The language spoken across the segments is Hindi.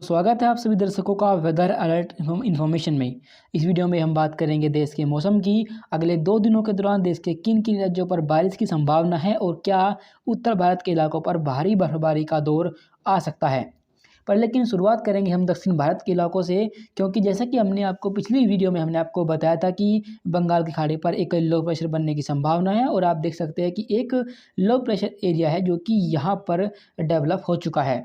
स्वागत है आप सभी दर्शकों का वेदर अलर्ट इन्फॉर्मेशन में। इस वीडियो में हम बात करेंगे देश के मौसम की। अगले 2 दिनों के दौरान देश के किन किन राज्यों पर बारिश की संभावना है और क्या उत्तर भारत के इलाकों पर भारी बर्फबारी का दौर आ सकता है। पर लेकिन शुरुआत करेंगे हम दक्षिण भारत के इलाकों से, क्योंकि जैसा कि हमने आपको पिछली वीडियो में हमने आपको बताया था कि बंगाल की खाड़ी पर एक लो प्रेशर बनने की संभावना है और आप देख सकते हैं कि एक लो प्रेशर एरिया है जो कि यहाँ पर डेवलप हो चुका है।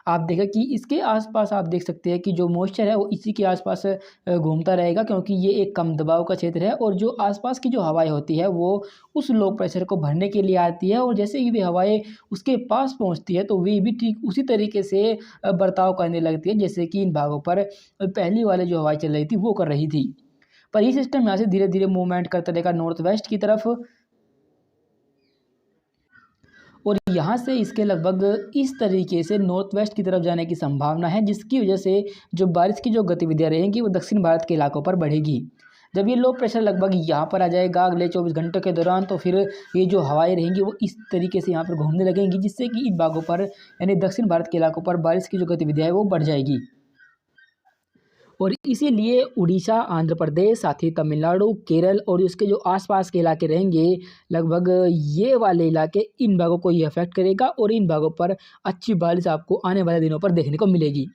आप देखें कि इसके आसपास आप देख सकते हैं कि जो मॉइस्चर है वो इसी के आसपास घूमता रहेगा, क्योंकि ये एक कम दबाव का क्षेत्र है और जो आसपास की जो हवाएं होती है वो उस लो प्रेशर को भरने के लिए आती है और जैसे ही वे हवाएं उसके पास पहुंचती है तो वे भी ठीक उसी तरीके से बर्ताव करने लगती है जैसे कि इन भागों पर पहली वाले जो हवाएं चल रही थी वो कर रही थी। पर ये सिस्टम यहाँ से धीरे धीरे मूवमेंट करता रहेगा नॉर्थ वेस्ट की तरफ और यहाँ से इसके लगभग इस तरीके से नॉर्थ वेस्ट की तरफ जाने की संभावना है, जिसकी वजह से जो बारिश की जो गतिविधियाँ रहेंगी वो दक्षिण भारत के इलाकों पर बढ़ेगी। जब ये लो प्रेशर लगभग यहाँ पर आ जाएगा अगले 24 घंटों के दौरान, तो फिर ये जो हवाएं रहेंगी वो इस तरीके से यहाँ पर घूमने लगेंगी, जिससे कि इन भागों पर यानी दक्षिण भारत के इलाकों पर बारिश की जो गतिविधियाँ है वो बढ़ जाएगी। और इसीलिए उड़ीसा, आंध्र प्रदेश, साथ ही तमिलनाडु, केरल और उसके जो आसपास के इलाके रहेंगे, लगभग ये वाले इलाके इन भागों को ये अफेक्ट करेगा और इन भागों पर अच्छी बारिश आपको आने वाले दिनों पर देखने को मिलेगी।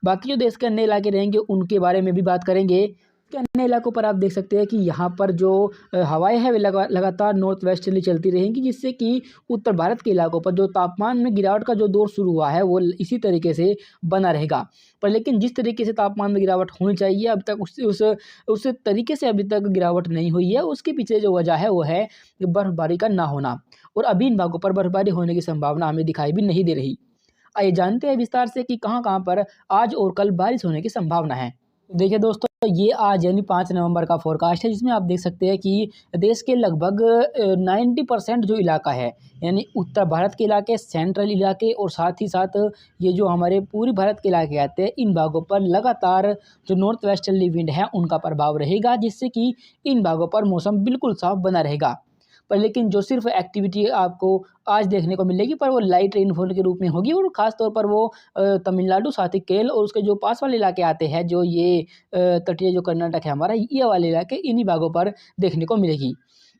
बाकी जो देश के अन्य इलाके रहेंगे उनके बारे में भी बात करेंगे कि अन्य इलाकों पर आप देख सकते हैं कि यहाँ पर जो हवाएं हैं वे लगातार नॉर्थ वेस्टर्ली चलती रहेंगी, जिससे कि उत्तर भारत के इलाकों पर जो तापमान में गिरावट का जो दौर शुरू हुआ है वो इसी तरीके से बना रहेगा। पर लेकिन जिस तरीके से तापमान में गिरावट होनी चाहिए अब तक उस तरीके से अभी तक गिरावट नहीं हुई है। उसके पीछे जो वजह है वो है बर्फबारी का ना होना, और अभी इन भागों पर बर्फबारी होने की संभावना हमें दिखाई भी नहीं दे रही। आइए जानते हैं विस्तार से कि कहाँ-कहाँ पर आज और कल बारिश होने की संभावना है। देखिए दोस्तों, ये आज यानी 5 नवंबर का फोरकास्ट है, जिसमें आप देख सकते हैं कि देश के लगभग 90% जो इलाका है, यानी उत्तर भारत के इलाके, सेंट्रल इलाके और साथ ही साथ ये जो हमारे पूर्वी भारत के इलाके आते हैं, इन भागों पर लगातार जो नॉर्थ वेस्टर्ली विंड है उनका प्रभाव रहेगा, जिससे कि इन भागों पर मौसम बिल्कुल साफ बना रहेगा। पर लेकिन जो सिर्फ एक्टिविटी आपको आज देखने को मिलेगी पर वो लाइट रेनफॉल के रूप में होगी और ख़ास तौर पर वो तमिलनाडु, साथ ही केरल और उसके जो पास वाले इलाके आते हैं, जो ये तटीय जो कर्नाटक है हमारा, ये वाले इलाके इन्हीं भागों पर देखने को मिलेगी।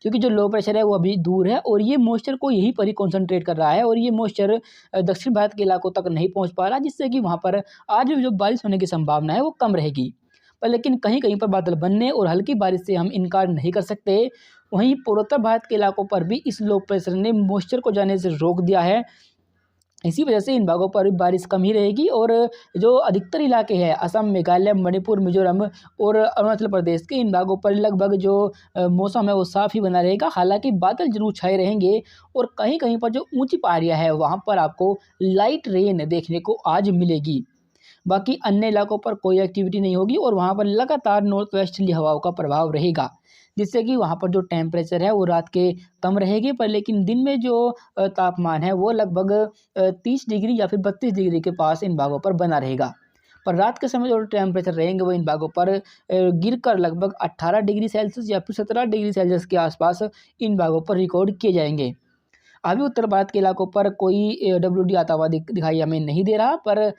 क्योंकि जो लो प्रेशर है वो अभी दूर है और ये मॉइस्चर को यहीं पर ही कॉन्सन्ट्रेट कर रहा है और ये मॉइस्चर दक्षिण भारत के इलाकों तक नहीं पहुँच पा रहा, जिससे कि वहाँ पर आज भी जो बारिश होने की संभावना है वो कम रहेगी। पर लेकिन कहीं-कहीं पर बादल बनने और हल्की बारिश से हम इनकार नहीं कर सकते। वहीं पूर्वोत्तर भारत के इलाकों पर भी इस लो प्रेशर ने मॉइस्चर को जाने से रोक दिया है। इसी वजह से इन भागों पर भी बारिश कम ही रहेगी और जो अधिकतर इलाके हैं असम, मेघालय, मणिपुर, मिज़ोरम और अरुणाचल प्रदेश के इन भागों पर लगभग जो मौसम है वो साफ़ ही बना रहेगा। हालाँकि बादल ज़रूर छाए रहेंगे और कहीं-कहीं पर जो ऊँची पहाड़ियाँ हैं वहाँ पर आपको लाइट रेन देखने को आज मिलेगी। बाकी अन्य इलाकों पर कोई एक्टिविटी नहीं होगी और वहाँ पर लगातार नॉर्थ वेस्टर्ली हवाओं का प्रभाव रहेगा, जिससे कि वहाँ पर जो टेम्परेचर है वो रात के कम रहेगी, पर लेकिन दिन में जो तापमान है वो लगभग 30 डिग्री या फिर 32 डिग्री के पास इन भागों पर बना रहेगा। पर रात के समय जो टेम्परेचर रहेंगे वो इन भागों पर गिरकर लगभग 18 डिग्री सेल्सियस या फिर 17 डिग्री सेल्सियस के आसपास इन भागों पर रिकॉर्ड किए जाएंगे। अभी उत्तर भारत के इलाकों पर कोई WD आता हुआ दिखाई हमें नहीं दे रहा, पर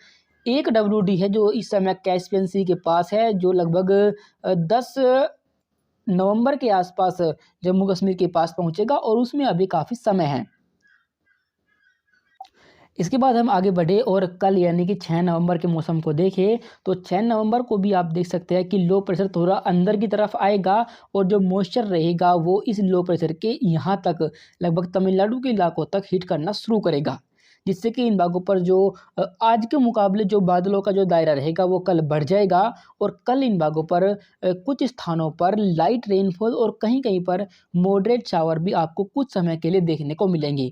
एक WD है जो इस समय कैस्पियन सी के पास है, जो लगभग 10 नवंबर के आसपास जम्मू कश्मीर के पास पहुंचेगा और उसमें अभी काफ़ी समय है। इसके बाद हम आगे बढ़े और कल यानी कि 6 नवंबर के मौसम को देखें, तो 6 नवंबर को भी आप देख सकते हैं कि लो प्रेशर थोड़ा अंदर की तरफ आएगा और जो मॉइस्चर रहेगा वो इस लो प्रेशर के यहाँ तक लगभग तमिलनाडु के इलाकों तक हिट करना शुरू करेगा, जिससे कि इन भागों पर जो आज के मुकाबले जो बादलों का जो दायरा रहेगा वो कल बढ़ जाएगा और कल इन भागों पर कुछ स्थानों पर लाइट रेनफॉल और कहीं-कहीं पर मॉडरेट शावर भी आपको कुछ समय के लिए देखने को मिलेंगे।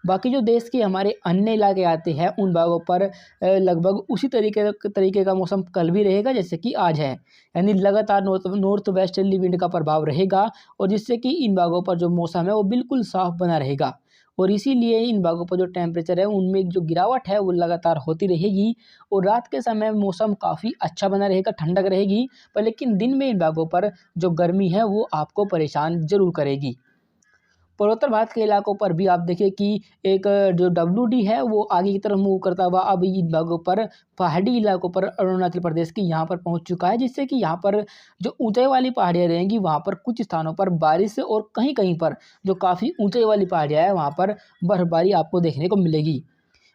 बाकी जो देश के हमारे अन्य इलाके आते हैं उन भागों पर लगभग उसी तरीके का मौसम कल भी रहेगा जैसे कि आज है, यानी लगातार नॉर्थ वेस्टर्ली विंड का प्रभाव रहेगा और जिससे कि इन भागों पर जो मौसम है वो बिल्कुल साफ बना रहेगा और इसीलिए इन भागों पर जो टेम्परेचर है उनमें जो गिरावट है वो लगातार होती रहेगी और रात के समय मौसम काफ़ी अच्छा बना रहेगा, ठंडक रहेगी, पर लेकिन दिन में इन भागों पर जो गर्मी है वो आपको परेशान ज़रूर करेगी। पूर्वोत्तर भारत के इलाकों पर भी आप देखिए कि एक जो WD है वो आगे की तरफ मूव करता हुआ अब इन भागों पर पहाड़ी इलाकों पर अरुणाचल प्रदेश के यहाँ पर पहुँच चुका है, जिससे कि यहाँ पर जो ऊंचाई वाली पहाड़ियाँ रहेंगी वहाँ पर कुछ स्थानों पर बारिश और कहीं कहीं पर जो काफ़ी ऊंचाई वाली पहाड़ियाँ हैं वहाँ पर बर्फबारी आपको देखने को मिलेगी।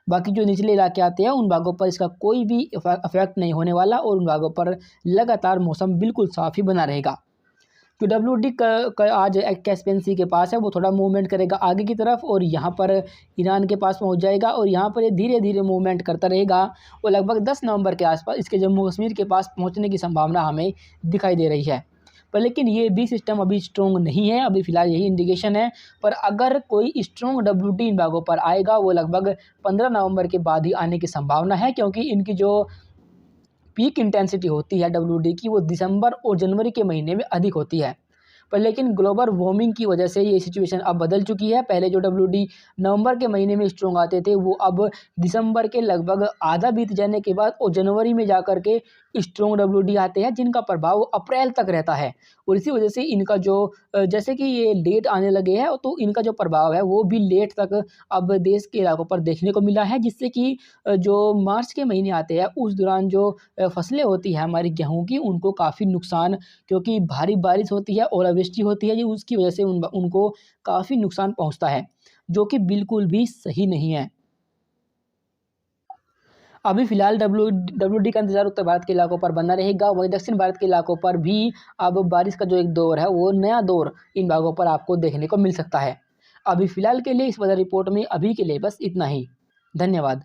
बाकी जो निचले इलाके आते हैं उन भागों पर इसका कोई भी इफेक्ट नहीं होने वाला और उन भागों पर लगातार मौसम बिल्कुल साफ ही बना रहेगा। जो WD का आज कैस्पियन सी के पास है वो थोड़ा मूवमेंट करेगा आगे की तरफ और यहाँ पर ईरान के पास पहुँच जाएगा और यहाँ पर ये धीरे धीरे मूवमेंट करता रहेगा और लगभग 10 नवंबर के आसपास इसके जम्मू कश्मीर के पास पहुँचने की संभावना हमें दिखाई दे रही है। पर लेकिन ये भी सिस्टम अभी स्ट्रॉन्ग नहीं है, अभी फ़िलहाल यही इंडिकेशन है। पर अगर कोई स्ट्रॉन्ग WD इन भागों पर आएगा वो लगभग 15 नवंबर के बाद ही आने की संभावना है, क्योंकि इनकी जो पीक इंटेंसिटी होती है WD की वो दिसंबर और जनवरी के महीने में अधिक होती है। पर लेकिन ग्लोबल वार्मिंग की वजह से ये सिचुएशन अब बदल चुकी है। पहले जो WD नवंबर के महीने में स्ट्रॉन्ग आते थे वो अब दिसंबर के लगभग आधा बीत जाने के बाद और जनवरी में जाकर के स्ट्रॉन्ग WD आते हैं, जिनका प्रभाव अप्रैल तक रहता है। और इसी वजह से इनका जो जैसे कि ये लेट आने लगे हैं तो इनका जो प्रभाव है वो भी लेट तक अब देश के इलाकों पर देखने को मिला है, जिससे कि जो मार्च के महीने आते हैं उस दौरान जो फसलें होती हैं हमारी गेहूँ की उनको काफ़ी नुकसान, क्योंकि भारी बारिश होती है, ओलावृष्टि होती है जी, उसकी वजह से उनको काफ़ी नुकसान पहुँचता है, जो कि बिल्कुल भी सही नहीं है। अभी फ़िलहाल WD का इंतज़ार उत्तर भारत के इलाकों पर बना रहेगा, वहीं दक्षिण भारत के इलाकों पर भी अब बारिश का जो एक दौर है वो नया दौर इन भागों पर आपको देखने को मिल सकता है। अभी फ़िलहाल के लिए इस वेदर रिपोर्ट में अभी के लिए बस इतना ही। धन्यवाद।